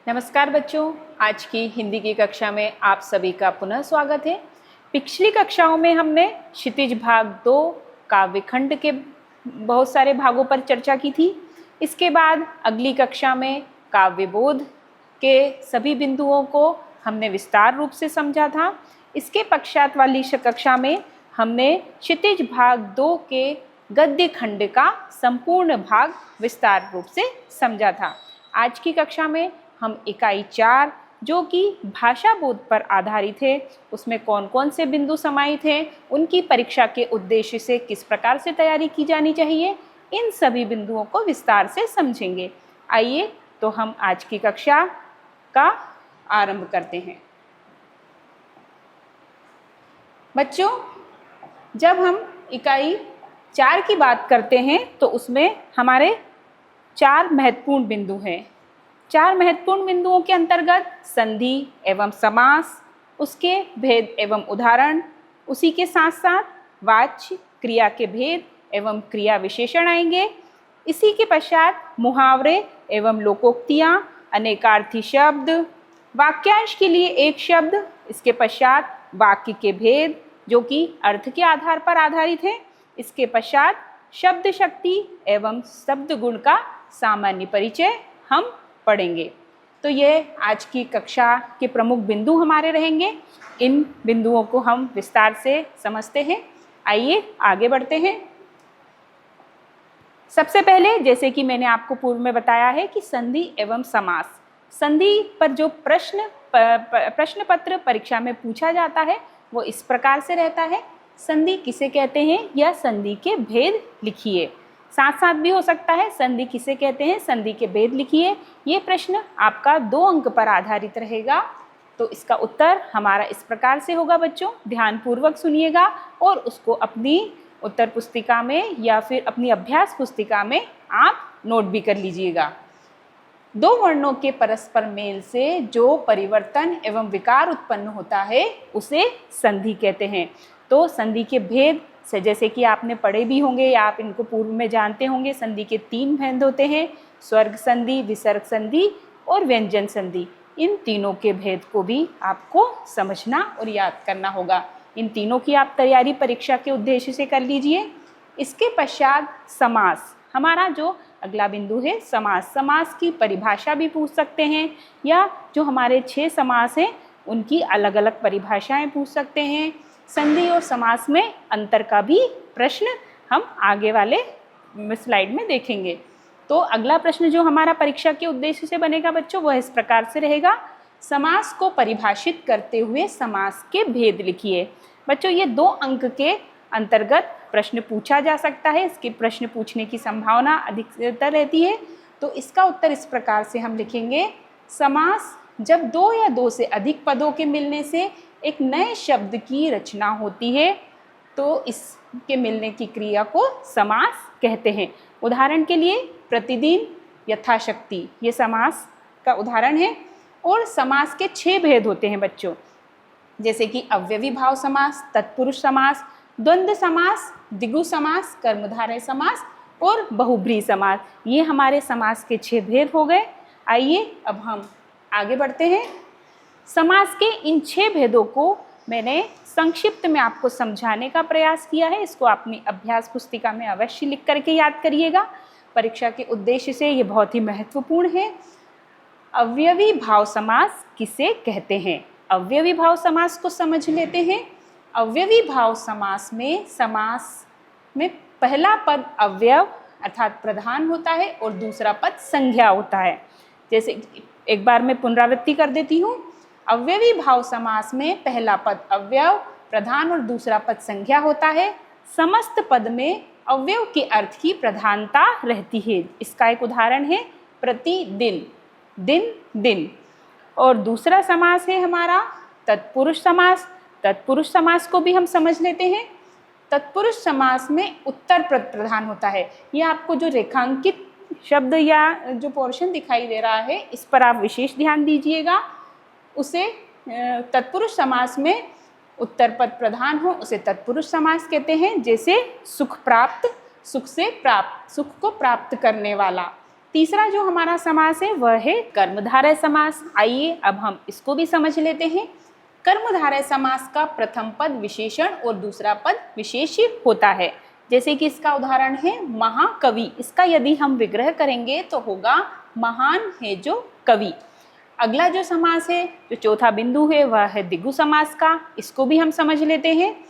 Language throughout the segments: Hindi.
नमस्कार बच्चों, आज की हिंदी की कक्षा में आप सभी का पुनः स्वागत है। पिछली कक्षाओं में हमने क्षितिज भाग 2 काव्यखंड के बहुत सारे भागों पर चर्चा की थी। इसके बाद अगली कक्षा में काव्यबोध के सभी बिंदुओं को हमने विस्तार रूप से समझा था। इसके पश्चात वाली कक्षा में हमने क्षितिज भाग 2 के गद्य खंड का संपूर्ण भाग विस्तार रूप से समझा था। आज की कक्षा में हम इकाई 4 जो कि भाषा बोध पर आधारित है, उसमें कौन कौन से बिंदु समाहित हैं, उनकी परीक्षा के उद्देश्य से किस प्रकार से तैयारी की जानी चाहिए, इन सभी बिंदुओं को विस्तार से समझेंगे। आइए तो हम आज की कक्षा का आरंभ करते हैं। बच्चों, जब हम इकाई 4 की बात करते हैं तो उसमें हमारे 4 महत्वपूर्ण बिंदु हैं। 4 महत्वपूर्ण बिंदुओं के अंतर्गत संधि एवं समास, उसके भेद एवं उदाहरण, उसी के साथ साथ वाच्य क्रिया के भेद एवं क्रिया विशेषण आएंगे। इसी के पश्चात मुहावरे एवं लोकोक्तियाँ, अनेकार्थी शब्द, वाक्यांश के लिए एक शब्द, इसके पश्चात वाक्य के भेद जो कि अर्थ के आधार पर आधारित है। इसके पश्चात शब्द शक्ति एवं शब्द गुण का सामान्य परिचय हम पढ़ेंगे। तो ये आज की कक्षा के प्रमुख बिंदु हमारे रहेंगे। इन बिंदुओं को हम विस्तार से समझते हैं। आइए आगे बढ़ते हैं। सबसे पहले, जैसे कि मैंने आपको पूर्व में बताया है कि संधि एवं समास, संधि पर जो प्रश्न पत्र परीक्षा में पूछा जाता है वो इस प्रकार से रहता है: संधि किसे कहते हैं या संधि के भेद लिखिए। साथ साथ भी हो सकता है संधि किसे कहते हैं, संधि के भेद लिखिए। ये प्रश्न आपका 2 अंक पर आधारित रहेगा। तो इसका उत्तर हमारा इस प्रकार से होगा। बच्चों, ध्यानपूर्वक सुनिएगा और उसको अपनी उत्तर पुस्तिका में या फिर अपनी अभ्यास पुस्तिका में आप नोट भी कर लीजिएगा। 2 वर्णों के परस्पर मेल से जो परिवर्तन एवं विकार उत्पन्न होता है उसे संधि कहते हैं। तो संधि के भेद से जैसे कि आपने पढ़े भी होंगे या आप इनको पूर्व में जानते होंगे, संधि के 3 भेद होते हैं: स्वर्ग संधि, विसर्ग संधि और व्यंजन संधि। इन तीनों के भेद को भी आपको समझना और याद करना होगा। इन तीनों की आप तैयारी परीक्षा के उद्देश्य से कर लीजिए। इसके पश्चात समास, हमारा जो अगला बिंदु है समास। समास की परिभाषा भी पूछ सकते हैं या जो हमारे 6 समास हैं उनकी अलग अलग परिभाषाएं पूछ सकते हैं। संधि और समास में अंतर का भी प्रश्न हम आगे वाले स्लाइड में देखेंगे। तो अगला प्रश्न जो हमारा परीक्षा के उद्देश्य से बनेगा बच्चों, वह इस प्रकार से रहेगा: समास को परिभाषित करते हुए समास के भेद लिखिए। बच्चों, ये 2 अंक के अंतर्गत प्रश्न पूछा जा सकता है। इसके प्रश्न पूछने की संभावना अधिकतर रहती है। तो इसका उत्तर इस प्रकार से हम लिखेंगे: समास जब 2 या 2 से अधिक पदों के मिलने से एक नए शब्द की रचना होती है तो इसके मिलने की क्रिया को समास कहते हैं। उदाहरण के लिए प्रतिदिन, यथाशक्ति, ये समास का उदाहरण है। और समास के 6 भेद होते हैं बच्चों, जैसे कि अव्ययी भाव समास, तत्पुरुष समास, द्वंद्व समास, द्विगु समास, कर्मधारय समास और बहुब्रीहि समास। ये हमारे समास के 6 भेद हो गए। आइए अब हम आगे बढ़ते हैं। समास के इन 6 भेदों को मैंने संक्षिप्त में आपको समझाने का प्रयास किया है। इसको अपनी अभ्यास पुस्तिका में अवश्य लिख करके याद करिएगा। परीक्षा के उद्देश्य से ये बहुत ही महत्वपूर्ण है। अव्ययी भाव समास किसे कहते हैं? अव्ययी भाव समास को समझ लेते हैं। अव्ययी भाव समास में पहला पद अव्यव अर्थात प्रधान होता है और दूसरा पद संज्ञा होता है। जैसे एक बार मैं पुनरावृत्ति कर देती हूँ। अव्ययी भाव समास में पहला पद अव्यव प्रधान और दूसरा पद संज्ञा होता है। समस्त पद में अव्यव के अर्थ की प्रधानता रहती है। इसका एक उदाहरण है प्रतिदिन, दिन, दिन। और दूसरा समास है हमारा तत्पुरुष समास। तत्पुरुष समास को भी हम समझ लेते हैं। तत्पुरुष समास में उत्तर पद प्रधान होता है। यह आपको जो रेखांकित शब्द या जो पोर्शन दिखाई दे रहा है इस पर आप विशेष ध्यान दीजिएगा। उसे तत्पुरुष समास में उत्तर पद प्रधान हो उसे तत्पुरुष समास कहते हैं। जैसे सुख प्राप्त, सुख से प्राप्त, सुख को प्राप्त करने वाला, तीसरा जो हमारा समास है वह है कर्मधारय समास। आइए अब हम इसको भी समझ लेते हैं। कर्मधारय समास का प्रथम पद विशेषण और दूसरा पद विशेष्य होता है। जैसे कि इसका उदाहरण है महाकवि, इसका यदि हम विग्रह करेंगे तो होगा महान है जो कवि। अगला जो समास है, जो चौथा बिंदु है, वह है द्विगु समास का। इसको भी हम समझ लेते हैं।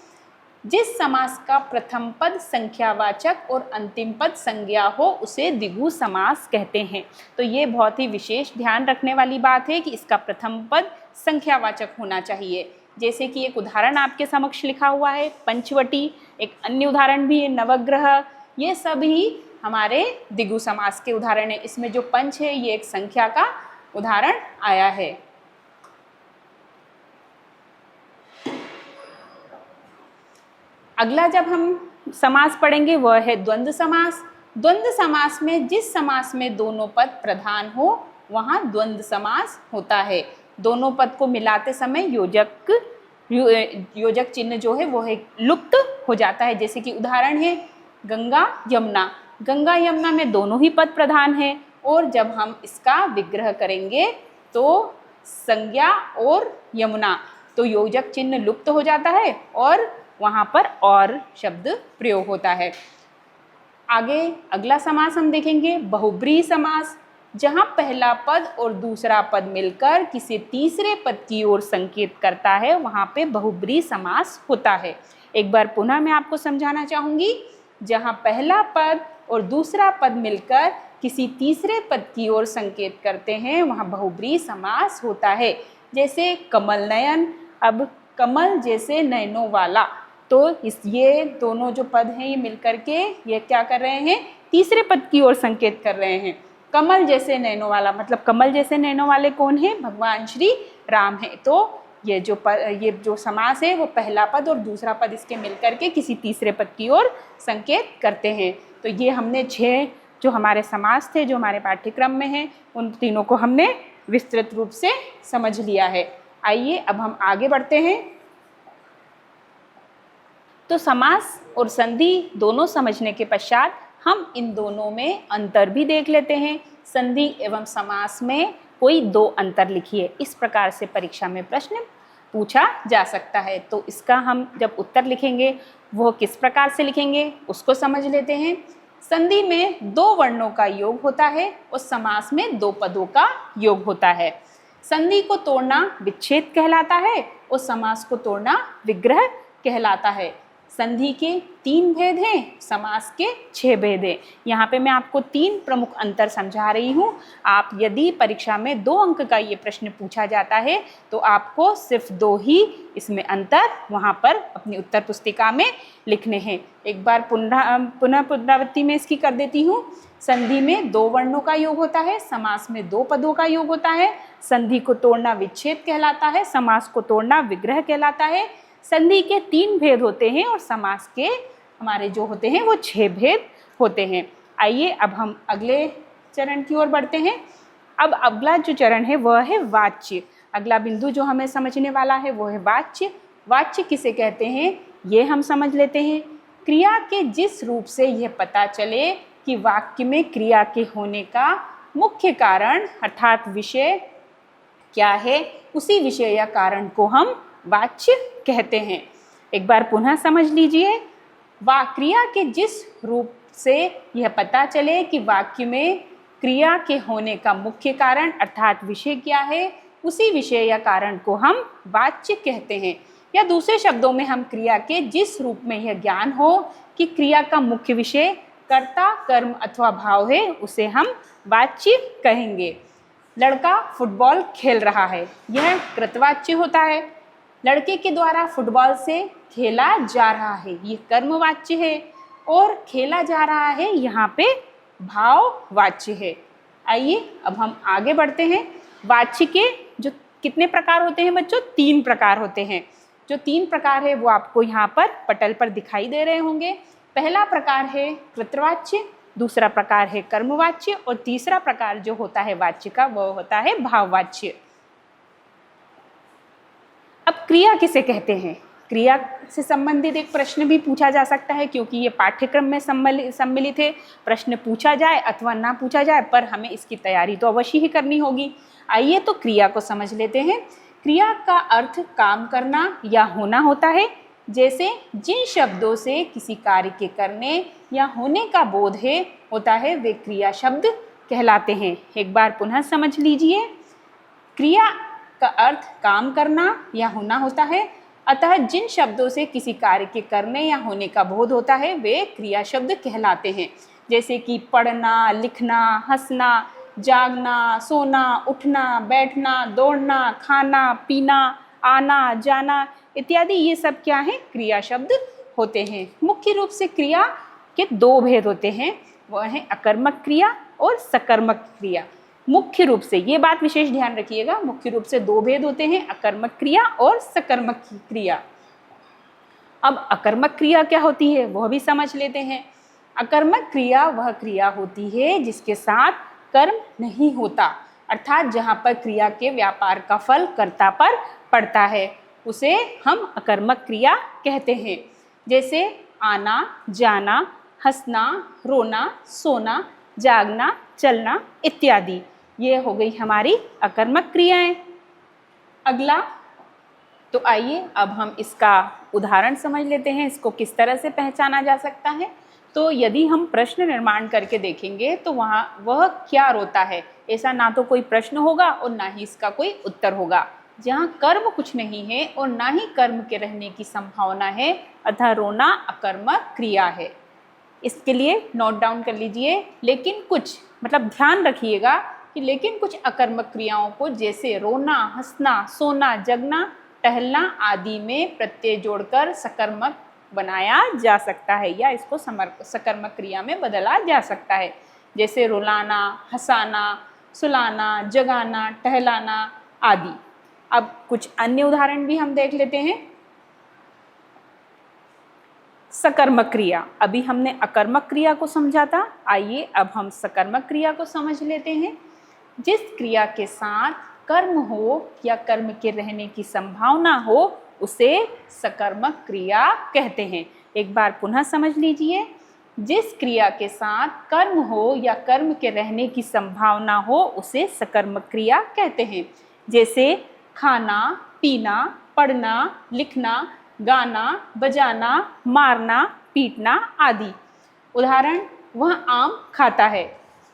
जिस समास का प्रथम पद संख्यावाचक और अंतिम पद संज्ञा हो उसे द्विगु समास कहते हैं। तो ये बहुत ही विशेष ध्यान रखने वाली बात है कि इसका प्रथम पद संख्यावाचक होना चाहिए। जैसे कि एक उदाहरण आपके समक्ष लिखा हुआ है पंचवटी, एक अन्य उदाहरण भी है नवग्रह। ये सभी हमारे द्विगु समास के उदाहरण है। इसमें जो पंच है ये एक संख्या का उदाहरण आया है। अगला जब हम समास पढ़ेंगे वह है द्वंद्व समास। द्वंद्व समास में जिस समास में दोनों पद प्रधान हो वहाँ द्वंद्व समास होता है। दोनों पद को मिलाते समय योजक चिन्ह जो है वो है लुप्त हो जाता है। जैसे कि उदाहरण है गंगा यमुना। गंगा यमुना में दोनों ही पद प्रधान हैं और जब हम इसका विग्रह करेंगे तो संज्ञा और यमुना, तो योजक चिन्ह लुप्त हो जाता है और वहाँ पर और शब्द प्रयोग होता है। आगे अगला समास हम देखेंगे बहुब्रीहि समास। जहाँ पहला पद और दूसरा पद मिलकर किसी तीसरे पद की ओर संकेत करता है वहाँ पे बहुब्रीहि समास होता है। एक बार पुनः मैं आपको समझाना चाहूँगी। जहाँ पहला पद और दूसरा पद मिलकर किसी तीसरे पद की ओर संकेत करते हैं वहाँ बहुब्रीहि समास होता है। जैसे कमल नयन, अब कमल जैसे नयनों वाला, तो ये दोनों जो पद हैं ये मिलकर के ये क्या कर रहे हैं, तीसरे पद की ओर संकेत कर रहे हैं। कमल जैसे नैनों वाला, मतलब कमल जैसे नैनों वाले कौन है, भगवान श्री राम है। तो ये जो समास है वो पहला पद और दूसरा पद इसके मिलकर के किसी तीसरे पद की ओर संकेत करते हैं। तो ये हमने 6 जो हमारे समास थे जो हमारे पाठ्यक्रम में हैं उन तीनों को हमने विस्तृत रूप से समझ लिया है। आइए अब हम आगे बढ़ते हैं। तो समास और संधि दोनों समझने के पश्चात हम इन दोनों में अंतर भी देख लेते हैं। संधि एवं समास में कोई 2 अंतर लिखिए, इस प्रकार से परीक्षा में प्रश्न पूछा जा सकता है। तो इसका हम जब उत्तर लिखेंगे वो किस प्रकार से लिखेंगे उसको समझ लेते हैं। संधि में 2 वर्णों का योग होता है और समास में 2 पदों का योग होता है। संधि को तोड़ना विच्छेद कहलाता है और समास को तोड़ना विग्रह कहलाता है। संधि के 3 भेद हैं, समास के 6 भेद हैं। यहाँ पे मैं आपको 3 प्रमुख अंतर समझा रही हूँ। आप यदि परीक्षा में 2 अंक का ये प्रश्न पूछा जाता है तो आपको सिर्फ 2 ही इसमें अंतर वहाँ पर अपनी उत्तर पुस्तिका में लिखने हैं। एक बार पुनः पुनरावृत्ति में इसकी कर देती हूँ। संधि में 2 वर्णों का योग होता है, समास में 2 पदों का योग होता है। संधि को तोड़ना विच्छेद कहलाता है, समास को तोड़ना विग्रह कहलाता है। संधि के 3 भेद होते हैं और समास के हमारे जो होते हैं वो 6 भेद होते हैं। आइए अब हम अगले चरण की ओर बढ़ते हैं। अब अगला जो चरण है वह है वाच्य। अगला बिंदु जो हमें समझने वाला है वो है वाच्य। वाच्य किसे कहते हैं ये हम समझ लेते हैं। क्रिया के जिस रूप से यह पता चले कि वाक्य में क्रिया के होने का मुख्य कारण अर्थात विषय क्या है, उसी विषय या कारण को हम वाच्य कहते हैं। एक बार पुनः समझ लीजिए। क्रिया के जिस रूप से यह पता चले कि वाक्य में क्रिया के होने का मुख्य कारण अर्थात विषय क्या है, उसी विषय या कारण को हम वाच्य कहते हैं। या दूसरे शब्दों में हम क्रिया के जिस रूप में यह ज्ञान हो कि क्रिया का मुख्य विषय कर्ता, कर्म अथवा भाव है, उसे हम वाच्य कहेंगे। लड़का फुटबॉल खेल रहा है, यह कृतवाच्य होता है। लड़के के द्वारा फुटबॉल से खेला जा रहा है, ये कर्मवाच्य है। और खेला जा रहा है यहाँ पे भाववाच्य है। आइए अब हम आगे बढ़ते हैं। वाच्य के जो कितने प्रकार होते हैं बच्चों, 3 प्रकार होते हैं। जो 3 प्रकार है वो आपको यहाँ पर पटल पर दिखाई दे रहे होंगे। पहला प्रकार है कृतवाच्य, दूसरा प्रकार है कर्मवाच्य और तीसरा प्रकार जो होता है वाच्य का वो होता है भाववाच्य। अब क्रिया किसे कहते हैं? क्रिया से संबंधित एक प्रश्न भी पूछा जा सकता है, क्योंकि ये पाठ्यक्रम में सम्मिलित है। प्रश्न पूछा जाए अथवा ना पूछा जाए, पर हमें इसकी तैयारी तो अवश्य ही करनी होगी। आइए तो क्रिया को समझ लेते हैं। क्रिया का अर्थ काम करना या होना होता है। जैसे जिन शब्दों से किसी कार्य के करने या होने का बोध है होता है, वे क्रिया शब्द कहलाते हैं। एक बार पुनः समझ लीजिए। क्रिया का अर्थ काम करना या होना होता है, अतः जिन शब्दों से किसी कार्य के करने या होने का बोध होता है वे क्रिया शब्द कहलाते हैं। जैसे कि पढ़ना, लिखना, हंसना, जागना, सोना, उठना, बैठना, दौड़ना, खाना, पीना, आना, जाना इत्यादि, ये सब क्या है? क्रिया शब्द होते हैं। मुख्य रूप से क्रिया के दो भेद होते हैं, वह है अकर्मक क्रिया और सकर्मक क्रिया। मुख्य रूप से ये बात विशेष ध्यान रखिएगा, मुख्य रूप से दो भेद होते हैं, अकर्मक क्रिया और सकर्मक क्रिया। अब अकर्मक क्रिया क्या होती है वह भी समझ लेते हैं। अकर्मक क्रिया वह क्रिया होती है जिसके साथ कर्म नहीं होता, अर्थात जहाँ पर क्रिया के व्यापार का फल कर्ता पर पड़ता है, उसे हम अकर्मक क्रिया कहते हैं। जैसे आना, जाना, हंसना, रोना, सोना, जागना, चलना इत्यादि, ये हो गई हमारी अकर्मक क्रियाएं। अगला, तो आइए अब हम इसका उदाहरण समझ लेते हैं, इसको किस तरह से पहचाना जा सकता है। तो यदि हम प्रश्न निर्माण करके देखेंगे तो वह क्या रोता है, ऐसा ना तो कोई प्रश्न होगा और ना ही इसका कोई उत्तर होगा। जहाँ कर्म कुछ नहीं है और ना ही कर्म के रहने की संभावना है, अतः रोना अकर्मक क्रिया है। इसके लिए नोट डाउन कर लीजिए। लेकिन कुछ, मतलब ध्यान रखिएगा कि लेकिन कुछ अकर्मक क्रियाओं को जैसे रोना, हंसना, सोना, जगना, टहलना आदि में प्रत्यय जोड़कर सकर्मक बनाया जा सकता है या इसको सकर्मक क्रिया में बदला जा सकता है। जैसे रुलाना, हंसाना, सुलाना, जगाना, टहलाना आदि। अब कुछ अन्य उदाहरण भी हम देख लेते हैं। सकर्मक क्रिया, अभी हमने अकर्मक क्रिया को समझा था, आइए अब हम सकर्मक क्रिया को समझ लेते हैं। जिस क्रिया के साथ कर्म हो या कर्म के रहने की संभावना हो उसे सकर्मक क्रिया कहते हैं। एक बार पुनः समझ लीजिए। जिस क्रिया के साथ कर्म हो या कर्म के रहने की संभावना हो उसे सकर्मक क्रिया कहते हैं। जैसे खाना, पीना, पढ़ना, लिखना, गाना, बजाना, मारना, पीटना आदि। उदाहरण, वह आम खाता है।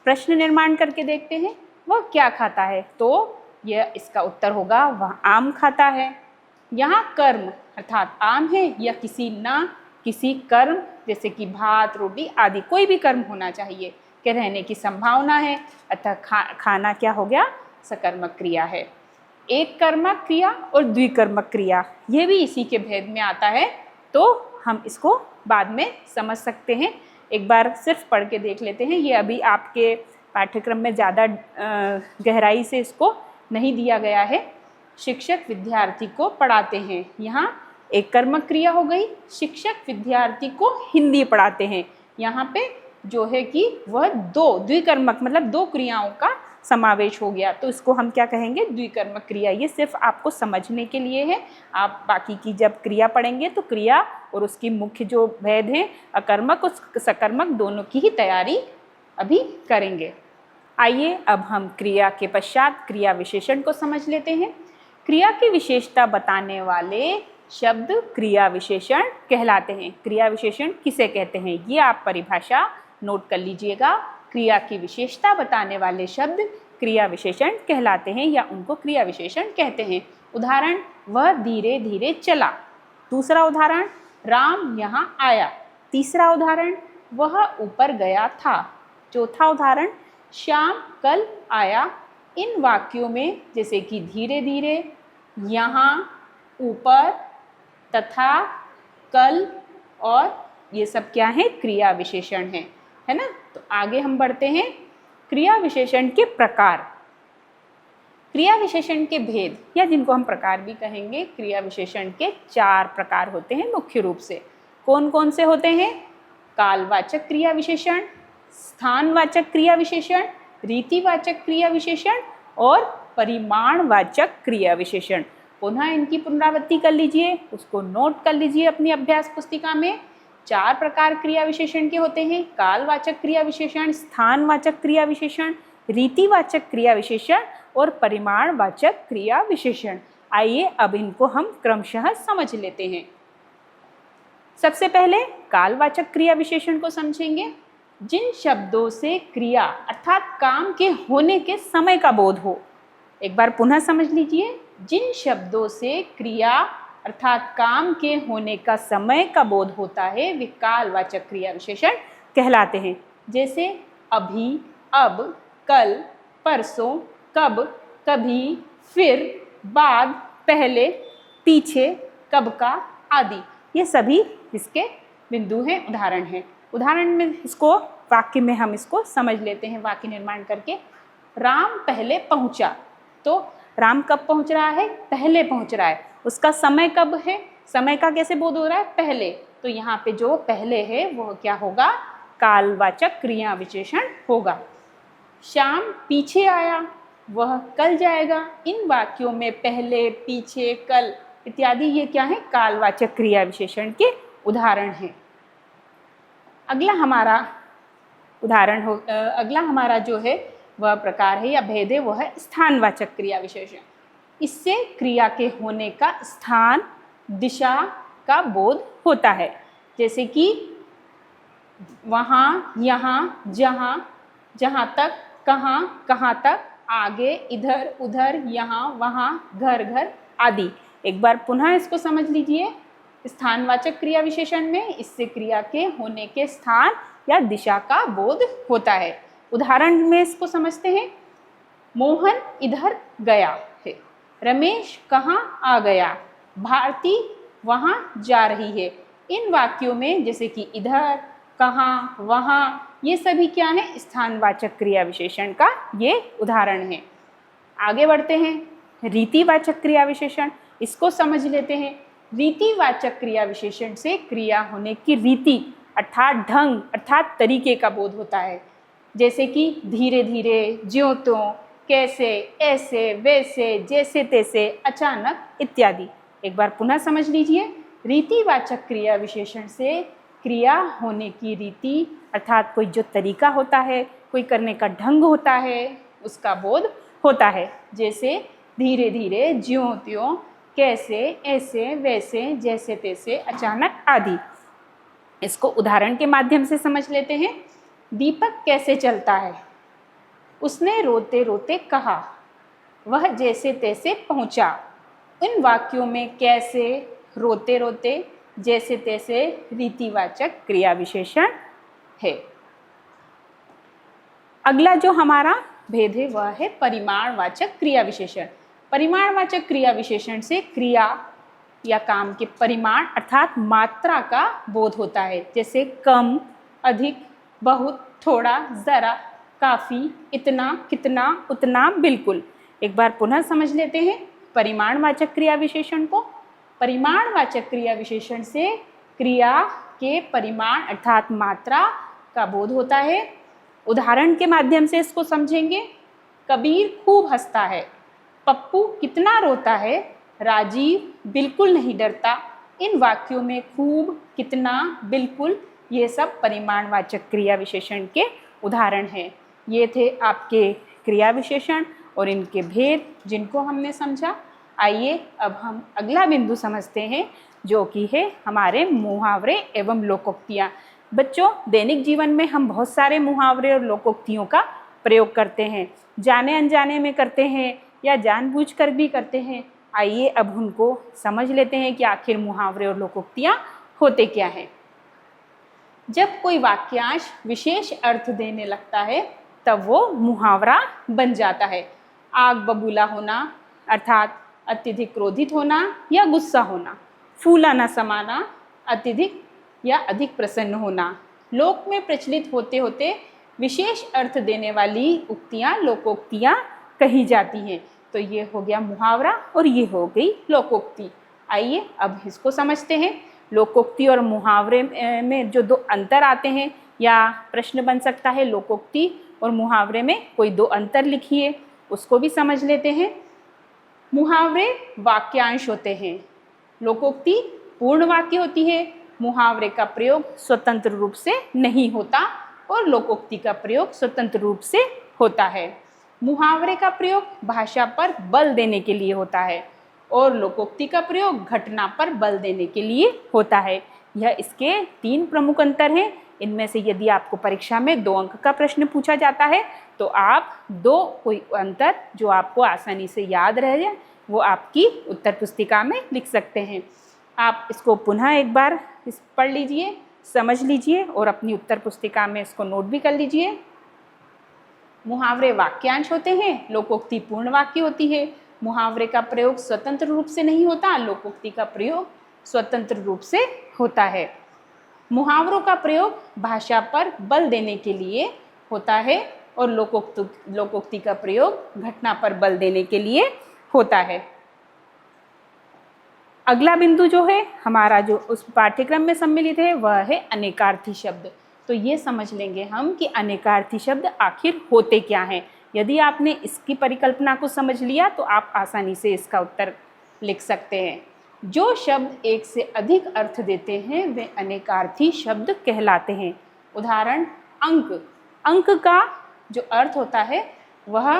प्रश्न निर्माण करके देखते हैं, वह क्या खाता है? तो यह इसका उत्तर होगा, वह आम खाता है। यहाँ कर्म अर्थात आम है या किसी कर्म जैसे कि भात, रोटी आदि कोई भी कर्म होना चाहिए के रहने की संभावना है, अतः खाना क्या हो गया? सकर्मक क्रिया है। एक कर्मक क्रिया और द्विकर्मक क्रिया, ये भी इसी के भेद में आता है, तो हम इसको बाद में समझ सकते हैं। एक बार सिर्फ पढ़ के देख लेते हैं। ये अभी आपके पाठ्यक्रम में ज़्यादा गहराई से इसको नहीं दिया गया है। शिक्षक विद्यार्थी को पढ़ाते हैं, यहाँ एक कर्मक क्रिया हो गई। शिक्षक विद्यार्थी को हिंदी पढ़ाते हैं, यहाँ पे जो है कि वह द्विकर्मक मतलब दो क्रियाओं का समावेश हो गया, तो इसको हम क्या कहेंगे? द्विकर्मक क्रिया। ये सिर्फ आपको समझने के लिए है, आप बाकी की जब क्रिया पढ़ेंगे तो क्रिया और उसकी मुख्य जो भेद हैं अकर्मक और सकर्मक दोनों की ही तैयारी अभी करेंगे। आइए अब हम क्रिया के पश्चात क्रिया विशेषण को समझ लेते हैं। क्रिया की विशेषता बताने वाले शब्द क्रिया विशेषण कहलाते हैं। क्रिया विशेषण किसे कहते हैं ये आप परिभाषा नोट कर लीजिएगा। क्रिया की विशेषता बताने वाले शब्द क्रिया विशेषण कहलाते हैं या उनको क्रिया विशेषण कहते हैं। उदाहरण, वह धीरे धीरे चला। दूसरा उदाहरण, राम यहाँ आया। तीसरा उदाहरण, वह ऊपर गया था। चौथा उदाहरण, श्याम कल आया। इन वाक्यों में जैसे कि धीरे धीरे, यहाँ, ऊपर, तथा, कल और ये सब क्या है? क्रिया विशेषण है ना। तो आगे हम बढ़ते हैं। क्रिया विशेषण के प्रकार, क्रिया विशेषण के भेद या जिनको हम प्रकार भी कहेंगे। क्रिया विशेषण के 4 प्रकार होते हैं मुख्य रूप से। कौन कौन से होते हैं? कालवाचक क्रिया विशेषण, स्थानवाचक क्रिया विशेषण, रीतिवाचक क्रिया विशेषण और परिमाणवाचक क्रिया विशेषण। पुनः इनकी पुनरावृत्ति कर लीजिए, उसको नोट कर लीजिए अपनी अभ्यास पुस्तिका में। 4 प्रकार क्रिया विशेषण के होते हैं, कालवाचक क्रिया विशेषण, स्थानवाचक क्रिया विशेषण, रीतिवाचक क्रिया विशेषण और परिमाणवाचक क्रिया विशेषण। आइए अब इनको हम क्रमशः समझ लेते हैं। सबसे पहले कालवाचक क्रिया विशेषण को समझेंगे। जिन शब्दों से क्रिया अर्थात काम के होने के समय का बोध हो। एक बार पुनः समझ लीजिए, जिन शब्दों से क्रिया अर्थात काम के होने का समय का बोध होता है वे कालवाचक क्रिया विशेषण कहलाते हैं। जैसे अभी, अब, कल, परसों, कब, कभी, फिर, बाद, पहले, पीछे, कब का आदि। ये सभी इसके बिंदु हैं, उदाहरण हैं। उदाहरण में इसको वाक्य में हम इसको समझ लेते हैं वाक्य निर्माण करके। राम पहले पहुंचा, तो राम कब पहुंच रहा है? पहले पहुंच रहा है। उसका समय कब है? समय का कैसे बोध हो रहा है? पहले। तो यहाँ पे जो पहले है वह क्या होगा? कालवाचक क्रिया विशेषण होगा। श्याम पीछे आया, वह कल जाएगा। इन वाक्यों में पहले, पीछे, कल इत्यादि ये क्या है? कालवाचक क्रिया विशेषण के उदाहरण हैं। अगला हमारा जो है वह प्रकार है या भेद है वह है स्थानवाचक क्रिया विशेषण। इससे क्रिया के होने का स्थान, दिशा का बोध होता है। जैसे कि वहाँ, यहाँ, जहाँ, जहाँ तक, कहाँ, कहाँ तक, आगे, इधर, उधर, यहाँ, वहाँ, घर, घर आदि। एक बार पुनः इसको समझ लीजिए। स्थानवाचक क्रिया विशेषण में इससे क्रिया के होने के स्थान या दिशा का बोध होता है। उदाहरण में इसको समझते हैं। मोहन इधर गया है, रमेश कहाँ आ गया, भारती वहाँ जा रही है। इन वाक्यों में जैसे कि इधर, कहाँ, वहाँ ये सभी क्या है? स्थानवाचक क्रिया विशेषण का ये उदाहरण है। आगे बढ़ते हैं। रीतिवाचक क्रिया विशेषण, इसको समझ लेते हैं। रीतिवाचक क्रिया विशेषण से क्रिया होने की रीति अर्थात ढंग अर्थात तरीके का बोध होता है। जैसे कि धीरे धीरे, ज्यों त्यों, कैसे, ऐसे, वैसे, जैसे तैसे, अचानक इत्यादि। एक बार पुनः समझ लीजिए। रीतिवाचक क्रिया विशेषण से क्रिया होने की रीति अर्थात कोई जो तरीका होता है, कोई करने का ढंग होता है, उसका बोध होता है। जैसे धीरे धीरे, ज्यों त्यों, कैसे, ऐसे, वैसे, जैसे तैसे, अचानक आदि। इसको उदाहरण के माध्यम से समझ लेते हैं। दीपक कैसे चलता है? उसने रोते रोते कहा, वह जैसे तैसे पहुंचा। इन वाक्यों में कैसे, रोते रोते, जैसे तैसे रीतिवाचक क्रिया विशेषण है। अगला जो हमारा भेद है वह है परिमाणवाचक क्रिया विशेषण। परिमाणवाचक क्रिया विशेषण से क्रिया या काम के परिमाण अर्थात मात्रा का बोध होता है। जैसे कम, अधिक, बहुत, थोड़ा, ज़रा, काफ़ी, इतना, कितना, उतना, बिल्कुल। एक बार पुनः समझ लेते हैं परिमाणवाचक क्रिया विशेषण को। परिमाणवाचक क्रिया विशेषण से क्रिया के परिमाण अर्थात मात्रा का बोध होता है। उदाहरण के माध्यम से इसको समझेंगे। कबीर खूब हंसता है, पप्पू कितना रोता है, राजीव बिल्कुल नहीं डरता। इन वाक्यों में खूब, कितना, बिल्कुल ये सब परिमाणवाचक क्रिया विशेषण के उदाहरण हैं। ये थे आपके क्रिया विशेषण और इनके भेद जिनको हमने समझा। आइए अब हम अगला बिंदु समझते हैं जो कि है हमारे मुहावरे एवं लोकोक्तियाँ। बच्चों, दैनिक जीवन में हम बहुत सारे मुहावरे और लोकोक्तियों का प्रयोग करते हैं, जाने अनजाने में करते हैं या जानबूझकर भी करते हैं। आइए अब उनको समझ लेते हैं कि आखिर मुहावरे और लोकोक्तियाँ होते क्या हैं। जब कोई वाक्यांश विशेष अर्थ देने लगता है तब वो मुहावरा बन जाता है। आग बबूला होना अर्थात अत्यधिक क्रोधित होना या गुस्सा होना, फूला न समाना अत्यधिक या अधिक प्रसन्न होना। लोक में प्रचलित होते होते विशेष अर्थ देने वाली उक्तियाँ लोकोक्तियाँ कही जाती हैं। तो ये हो गया मुहावरा और ये हो गई लोकोक्ति। आइए अब इसको समझते हैं। लोकोक्ति और मुहावरे में जो दो अंतर आते हैं या प्रश्न बन सकता है लोकोक्ति और मुहावरे में कोई दो अंतर लिखिए, उसको भी समझ लेते हैं। मुहावरे वाक्यांश होते हैं, लोकोक्ति पूर्ण वाक्य होती है, मुहावरे का प्रयोग स्वतंत्र रूप से नहीं होता और लोकोक्ति का प्रयोग स्वतंत्र रूप से होता है। मुहावरे का प्रयोग भाषा पर बल देने के लिए होता है और लोकोक्ति का प्रयोग घटना पर बल देने के लिए होता है। यह इसके 3 प्रमुख अंतर हैं। इनमें से यदि आपको परीक्षा में 2 अंक का प्रश्न पूछा जाता है तो आप 2 कोई अंतर जो आपको आसानी से याद रह जाए वो आपकी उत्तर पुस्तिका में लिख सकते हैं। आप इसको पुनः एक बार पढ़ लीजिए, समझ लीजिए और अपनी उत्तर पुस्तिका में इसको नोट भी कर लीजिए। मुहावरे वाक्यांश होते हैं, लोकोक्ति पूर्ण वाक्य होती है। मुहावरे का प्रयोग स्वतंत्र रूप से नहीं होता, लोकोक्ति का प्रयोग स्वतंत्र रूप से होता है। मुहावरों का प्रयोग भाषा पर बल देने के लिए होता है और लोकोक्ति का प्रयोग घटना पर बल देने के लिए होता है। अगला बिंदु जो है हमारा जो उस पाठ्यक्रम में सम्मिलित है वह है अनेकार्थी शब्द। तो ये समझ लेंगे हम कि अनेकार्थी शब्द आखिर होते क्या हैं। यदि आपने इसकी परिकल्पना को समझ लिया तो आप आसानी से इसका उत्तर लिख सकते हैं। जो शब्द एक से अधिक अर्थ देते हैं वे अनेकार्थी शब्द कहलाते हैं। उदाहरण अंक। अंक का जो अर्थ होता है वह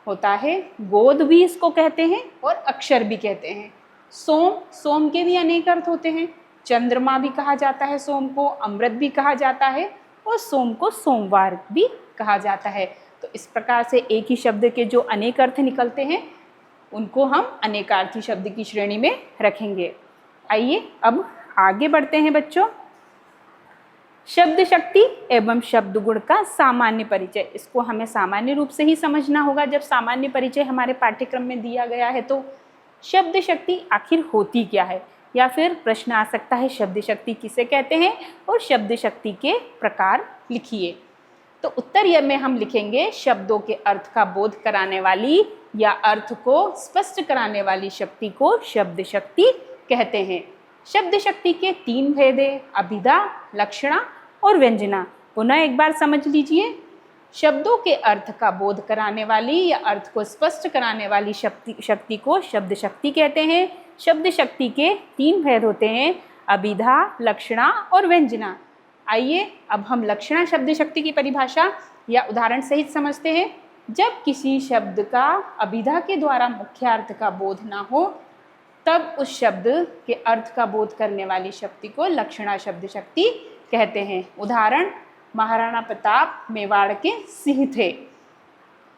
होता है गोद भी इसको कहते हैं और अक्षर भी कहते हैं। सोम, सोम के भी अनेक अर्थ होते हैं। चंद्रमा भी कहा जाता है सोम को, अमृत भी कहा जाता है और सोम को सोमवार भी कहा जाता है। तो इस प्रकार से एक ही शब्द के जो अनेक अर्थ निकलते हैं उनको हम अनेकार्थी शब्द की श्रेणी में रखेंगे। आइए अब आगे बढ़ते हैं बच्चों। शब्द शक्ति एवं शब्द गुण का सामान्य परिचय। इसको हमें सामान्य रूप से ही समझना होगा। जब सामान्य परिचय हमारे पाठ्यक्रम में दिया गया है तो शब्द शक्ति आखिर होती क्या है, या फिर प्रश्न आ सकता है शब्द शक्ति किसे कहते हैं और शब्द शक्ति के प्रकार लिखिए। तो उत्तर यह में हम लिखेंगे शब्दों के अर्थ का बोध कराने वाली या अर्थ को स्पष्ट कराने वाली शक्ति को शब्द शक्ति कहते हैं। शब्द शक्ति के 3 भेद हैं, अभिधा, लक्षणा और व्यंजना। पुनः एक बार समझ लीजिए। शब्दों के अर्थ का बोध कराने वाली या अर्थ को स्पष्ट कराने वाली शक्ति को शब्द शक्ति कहते हैं। शब्द शक्ति के 3 भेद होते हैं, अभिधा, लक्षणा और व्यंजना। आइए अब हम लक्षणा शब्द शक्ति की परिभाषा या उदाहरण सहित समझते हैं। जब किसी शब्द का अभिधा के द्वारा मुख्य अर्थ का बोध ना हो तब उस शब्द के अर्थ का बोध करने वाली शक्ति को लक्षणा शब्द शक्ति कहते हैं। उदाहरण महाराणा प्रताप मेवाड़ के सिंह थे।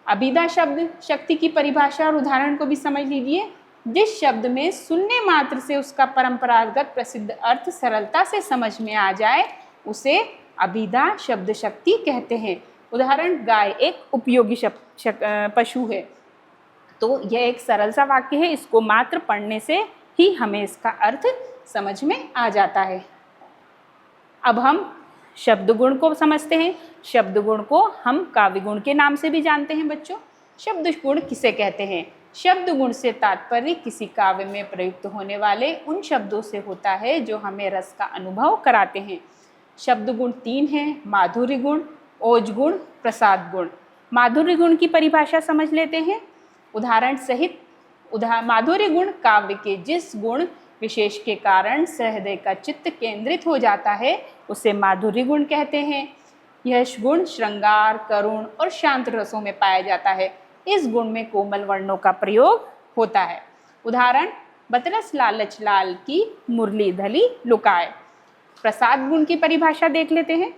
अभिधा शब्द शक्ति की परिभाषा और उदाहरण को भी समझ लीजिए। जिस शब्द में सुनने मात्र से उसका परंपरागत प्रसिद्ध अर्थ सरलता से समझ में आ जाए उसे अभिधा शब्द शक्ति कहते हैं। उदाहरण गाय एक उपयोगी पशु है। तो यह एक सरल सा वाक्य है, इसको मात्र पढ़ने से ही हमें इसका अर्थ समझ में आ जाता है। अब हम शब्द गुण को समझते हैं। शब्द गुण को हम काव्य गुण के नाम से भी जानते हैं बच्चों। शब्द गुण किसे कहते हैं? शब्द गुण से तात्पर्य किसी काव्य में प्रयुक्त होने वाले उन शब्दों से होता है जो हमें रस का अनुभव कराते हैं। शब्द गुण 3 हैं, माधुर्य गुण, ओज गुण, प्रसाद गुण। माधुर्य गुण की परिभाषा समझ लेते हैं उदाहरण सहित। माधुर्य गुण काव्य के जिस गुण विशेष के कारण सहृदय का चित्त केंद्रित हो जाता है उसे माधुर्य गुण कहते हैं। यह गुण श्रृंगार, करुण और शांत रसों में पाया जाता है। इस गुण में कोमल वर्णों का प्रयोग होता है। उदाहरण बतरस लालच लाल की मुरली धली लुकाए। प्रसाद गुण की परिभाषा देख लेते हैं।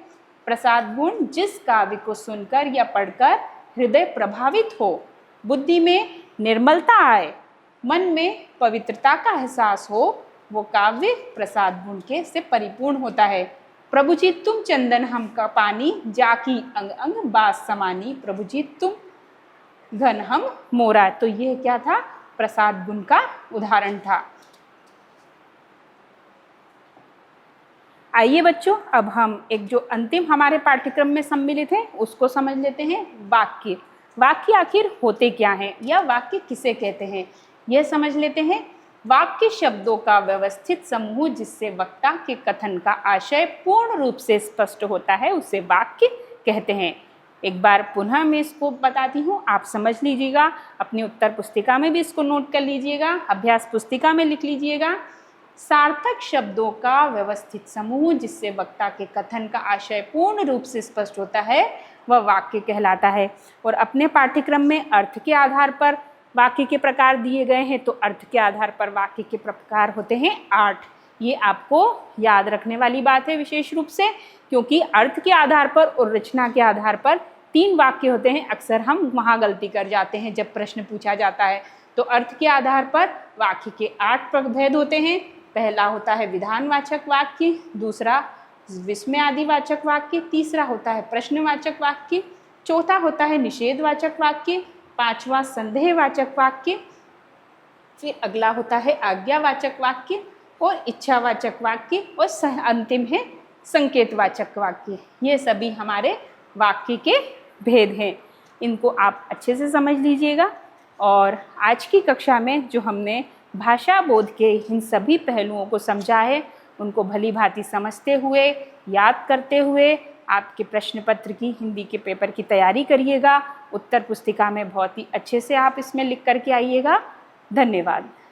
प्रसाद गुण जिस काव्य को सुनकर या पढ़कर हृदय प्रभावित हो, बुद्धि में निर्मलता आए, मन में पवित्रता का एहसास हो, वो काव्य प्रसाद गुण के से परिपूर्ण होता है। प्रभु जी तुम चंदन हम का पानी, जाकी अंग अंग बास समानी, प्रभु जी तुम घन हम मोरा। तो यह क्या था? प्रसाद गुण का उदाहरण था। आइए बच्चों अब हम एक जो अंतिम हमारे पाठ्यक्रम में सम्मिलित है उसको समझ लेते हैं, वाक्य। वाक्य आखिर होते क्या हैं या वाक्य किसे कहते हैं यह समझ लेते हैं। वाक्य शब्दों का व्यवस्थित समूह जिससे वक्ता के कथन का आशय पूर्ण रूप से स्पष्ट होता है उसे वाक्य कहते हैं। एक बार पुनः मैं इसको बताती हूँ, आप समझ लीजिएगा, अपनी उत्तर पुस्तिका में भी इसको नोट कर लीजिएगा, अभ्यास पुस्तिका में लिख लीजिएगा। सार्थक शब्दों का व्यवस्थित समूह जिससे वक्ता के कथन का आशय पूर्ण रूप से स्पष्ट होता है वह वाक्य कहलाता है। और अपने पाठ्यक्रम में अर्थ के आधार पर वाक्य के प्रकार दिए गए हैं, तो अर्थ के आधार पर वाक्य के प्रकार होते हैं 8। ये आपको याद रखने वाली बात है विशेष रूप से, क्योंकि अर्थ के आधार पर और रचना के आधार पर 3 वाक्य होते हैं। अक्सर हम वहाँ गलती कर जाते हैं जब प्रश्न पूछा जाता है। तो अर्थ के आधार पर वाक्य के 8 प्रभेद होते हैं। पहला होता है विधानवाचक वाक्य, दूसरा विस्मयादिवाचक वाक्य, तीसरा होता है प्रश्नवाचक वाक्य, चौथा होता है निषेधवाचक वाक्य, पांचवा संदेहवाचक वाक्य, फिर अगला होता है आज्ञावाचक वाक्य और इच्छावाचक वाक्य, और अंतिम है संकेतवाचक वाक्य। ये सभी हमारे वाक्य के भेद हैं। इनको आप अच्छे से समझ लीजिएगा। और आज की कक्षा में जो हमने भाषा बोध के इन सभी पहलुओं को समझा है, उनको भली भांति समझते हुए, याद करते हुए आपके प्रश्न पत्र की, हिंदी के पेपर की तैयारी करिएगा। उत्तर पुस्तिका में बहुत ही अच्छे से आप इसमें लिख करके आइएगा। धन्यवाद।